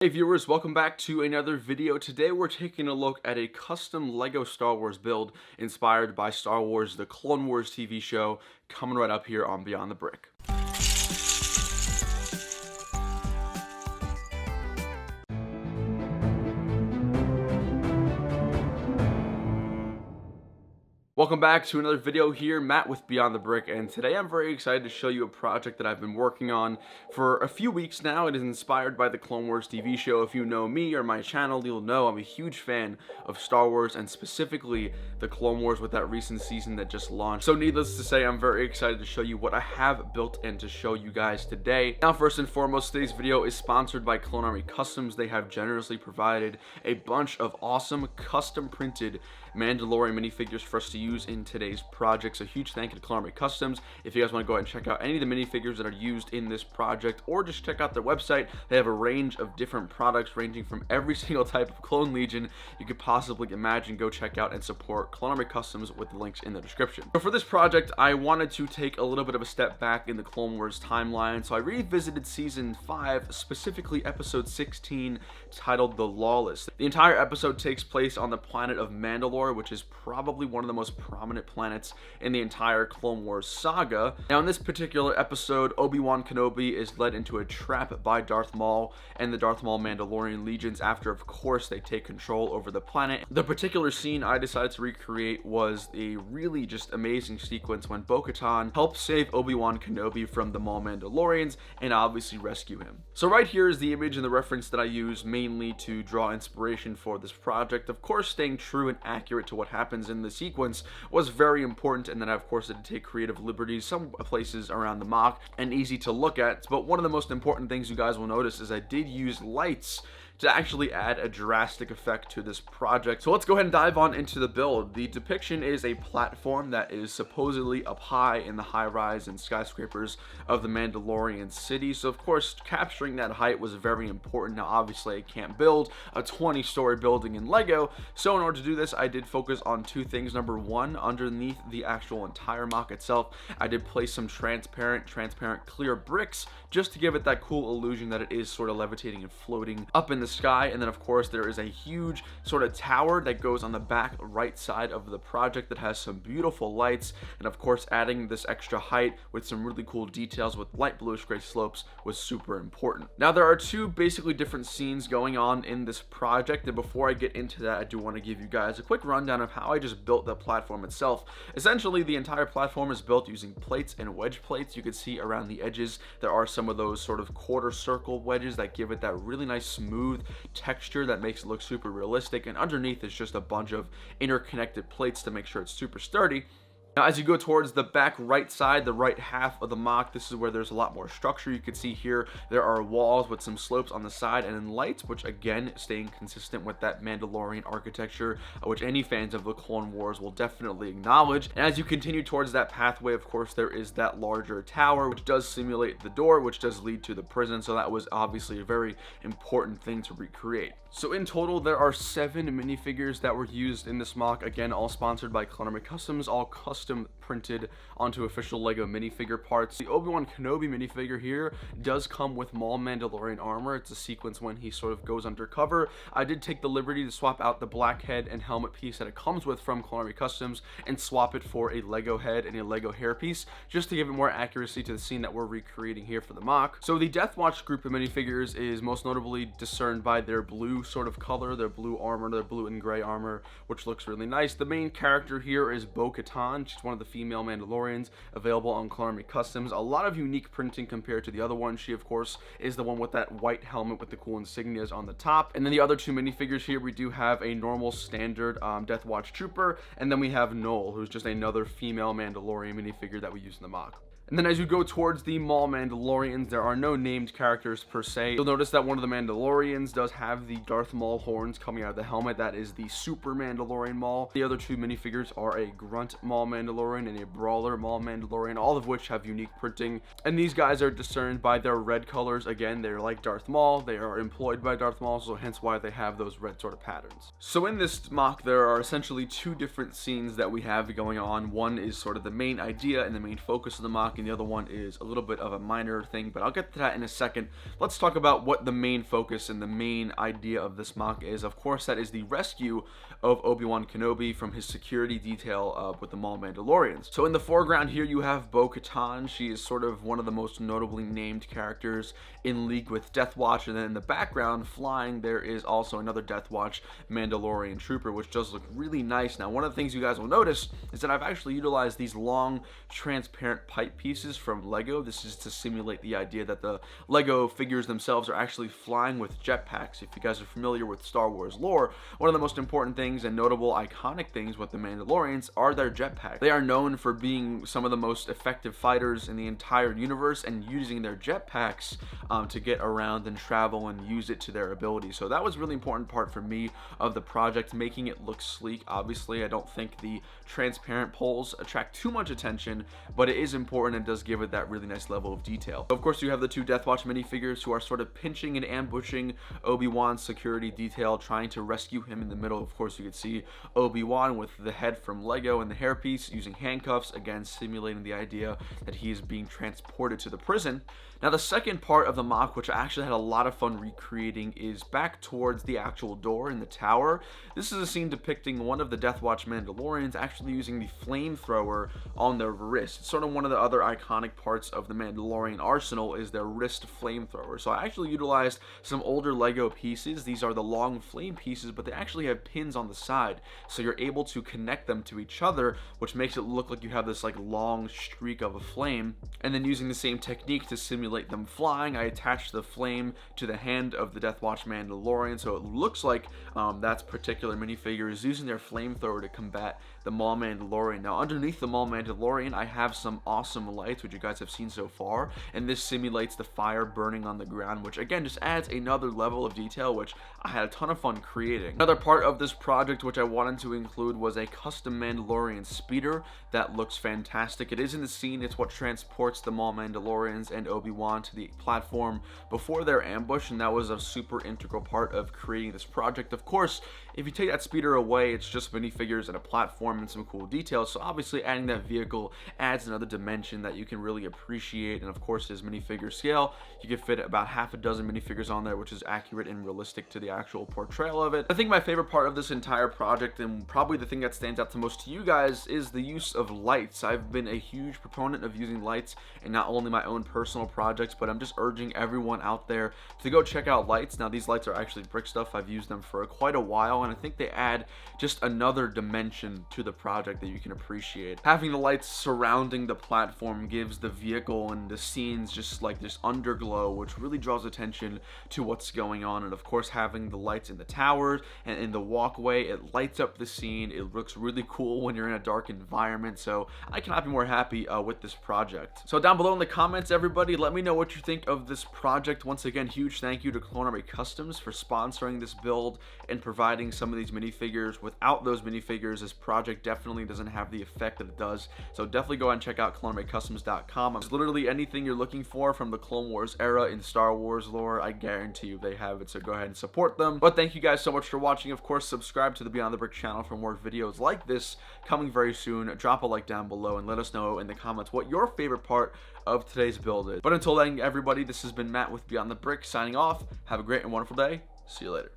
Hey viewers, welcome back to another video. Today we're taking a look at a custom LEGO Star Wars build inspired by Star Wars, the Clone Wars TV show, coming right up here on Beyond the Brick. Welcome back to another video here, Matt with Beyond the Brick, and today I'm very excited to show you a project that I've been working on for a few weeks now. It is inspired by the Clone Wars TV show. If you know me or my channel, you'll know I'm a huge fan of Star Wars, and specifically the Clone Wars with that recent season that just launched. So needless to say, I'm very excited to show you what I have built and to show you guys today. Now, first and foremost, today's video is sponsored by Clone Army Customs. They have generously provided a bunch of awesome custom printed Mandalorian minifigures for us to use in today's project. So huge thank you to Clone Army Customs. If you guys want to go ahead and check out any of the minifigures that are used in this project, or just check out their website, they have a range of different products ranging from every single type of Clone Legion you could possibly imagine. Go check out and support Clone Army Customs with the links in the description. So for this project, I wanted to take a little bit of a step back in the Clone Wars timeline. So I revisited season 5, specifically episode 16, titled The Lawless. The entire episode takes place on the planet of Mandalore, which is probably one of the most prominent planets in the entire Clone Wars saga. Now, in this particular episode, Obi-Wan Kenobi is led into a trap by Darth Maul and the Darth Maul Mandalorian legions after, of course, they take control over the planet. The particular scene I decided to recreate was a really just amazing sequence when Bo-Katan helps save Obi-Wan Kenobi from the Maul Mandalorians and obviously rescue him. So right here is the image and the reference that I use mainly to draw inspiration for this project. Of course, staying true and accurate to what happens in the sequence was very important, and then I of course had to take creative liberties some places around the mock and easy to look at. But one of the most important things you guys will notice is I did use lights to actually add a drastic effect to this project. So let's go ahead and dive on into the build. The depiction is a platform that is supposedly up high in the high-rise and skyscrapers of the Mandalorian city. So of course, capturing that height was very important. Now obviously I can't build a 20-story building in LEGO, so in order to do this, I did focus on two things. Number one, underneath the actual entire mock itself, I did place some transparent clear bricks just to give it that cool illusion that it is sort of levitating and floating up in the sky. And then of course there is a huge sort of tower that goes on the back right side of the project that has some beautiful lights, and of course adding this extra height with some really cool details with light bluish gray slopes was super important. Now there are two basically different scenes going on in this project, and before I get into that, I do want to give you guys a quick rundown of how I just built the platform itself. Essentially, the entire platform is built using plates and wedge plates. You can see around the edges there are some of those sort of quarter circle wedges that give it that really nice smooth texture that makes it look super realistic, and underneath is just a bunch of interconnected plates to make sure it's super sturdy. Now, as you go towards the back right side, the right half of the mock, this is where there's a lot more structure. You can see here there are walls with some slopes on the side and then lights, which again, staying consistent with that Mandalorian architecture, which any fans of the Clone Wars will definitely acknowledge. And as you continue towards that pathway, of course, there is that larger tower, which does simulate the door, which does lead to the prison. So that was obviously a very important thing to recreate. So in total, there are 7 minifigures that were used in this mock. Again, all sponsored by Clone Army Customs, all custom printed onto official LEGO minifigure parts. The Obi-Wan Kenobi minifigure here does come with Maul Mandalorian armor. It's a sequence when he sort of goes undercover. I did take the liberty to swap out the black head and helmet piece that it comes with from Clone Army Customs and swap it for a LEGO head and a LEGO hairpiece, just to give it more accuracy to the scene that we're recreating here for the mock. So the Death Watch group of minifigures is most notably discerned by their blue sort of color, their blue armor, their blue and gray armor, which looks really nice. The main character here is Bo-Katan. She's one of the female Mandalorians available on Clone Army Customs. A lot of unique printing compared to the other one. She, of course, is the one with that white helmet with the cool insignias on the top. And then the other two minifigures here, we do have a normal standard Death Watch trooper, and then we have Noel, who's just another female Mandalorian minifigure that we use in the mock. And then as you go towards the Maul Mandalorians, there are no named characters per se. You'll notice that one of the Mandalorians does have the Darth Maul horns coming out of the helmet. That is the Super Mandalorian Maul. The other two minifigures are a Grunt Maul Mandalorian and a Brawler Maul Mandalorian, all of which have unique printing. And these guys are discerned by their red colors. Again, they're like Darth Maul. They are employed by Darth Maul, so hence why they have those red sort of patterns. So in this mock, there are essentially two different scenes that we have going on. One is sort of the main idea and the main focus of the mock, and the other one is a little bit of a minor thing, but I'll get to that in a second. Let's talk about what the main focus and the main idea of this mock is. Of course, that is the rescue of Obi-Wan Kenobi from his security detail with the Maul Mandalorians. So in the foreground here, you have Bo-Katan. She is sort of one of the most notably named characters in League with Death Watch, and then in the background, flying, there is also another Death Watch Mandalorian trooper, which does look really nice. Now, one of the things you guys will notice is that I've actually utilized these long, transparent pipe pieces from LEGO. This is to simulate the idea that the LEGO figures themselves are actually flying with jetpacks. If you guys are familiar with Star Wars lore, one of the most important things and notable iconic things with the Mandalorians are their jetpacks. They are known for being some of the most effective fighters in the entire universe and using their jetpacks to get around and travel and use it to their ability. So that was a really important part for me of the project, making it look sleek. Obviously, I don't think the transparent poles attract too much attention, but it is important and does give it that really nice level of detail. Of course, you have the two Death Watch minifigures who are sort of pinching and ambushing Obi-Wan's security detail, trying to rescue him in the middle. Of course, you could see Obi-Wan with the head from LEGO and the hairpiece using handcuffs, again simulating the idea that he is being transported to the prison. Now, the second part of the mock, which I actually had a lot of fun recreating, is back towards the actual door in the tower. This is a scene depicting one of the Death Watch Mandalorians actually using the flamethrower on their wrist. It's sort of one of the other iconic parts of the Mandalorian arsenal is their wrist flamethrower. So I actually utilized some older LEGO pieces. These are the long flame pieces, but they actually have pins on the side, so you're able to connect them to each other, which makes it look like you have this like long streak of a flame. And then using the same technique to simulate them flying, I attached the flame to the hand of the Death Watch Mandalorian, so it looks like that particular minifigure is using their flamethrower to combat the Maul Mandalorian. Now, underneath the Maul Mandalorian, I have some awesome lights, which you guys have seen so far, and this simulates the fire burning on the ground, which again just adds another level of detail, which I had a ton of fun creating. Another part of this project which I wanted to include was a custom Mandalorian speeder that looks fantastic. It is in the scene. It's what transports the Maul Mandalorians and Obi-Wan to the platform before their ambush, and that was a super integral part of creating this project. Of course, if you take that speeder away, it's just minifigures and a platform and some cool details, so obviously adding that vehicle adds another dimension that you can really appreciate. And of course, as minifigure scale, you can fit about half a dozen minifigures on there, which is accurate and realistic to the actual portrayal of it. I think my favorite part of this entire project, and probably the thing that stands out the most to you guys, is the use of lights. I've been a huge proponent of using lights in not only my own personal projects, but I'm just urging everyone out there to go check out lights. Now, these lights are actually brick stuff. I've used them for quite a while, and I think they add just another dimension to the project that you can appreciate. Having the lights surrounding the platform gives the vehicle and the scenes just like this underglow, which really draws attention to what's going on. And of course, having the lights in the towers and in the walkway, it lights up the scene. It looks really cool when you're in a dark environment, so I cannot be more happy with this project. So down below in the comments, everybody, let me know what you think of this project. Once again, huge thank you to Clone Army Customs for sponsoring this build and providing some of these minifigures. Without those minifigures, this project definitely doesn't have the effect that it does. So definitely go ahead and check out clonearmycustoms.com. It's literally anything you're looking for from the Clone Wars era in Star Wars lore. I guarantee you they have it, so go ahead and support them. But thank you guys so much for watching. Of course, subscribe to the Beyond the Brick channel for more videos like this coming very soon. Drop a like down below and let us know in the comments what your favorite part of today's build is. But until then, everybody, this has been Matt with Beyond the Brick signing off. Have a great and wonderful day. See you later.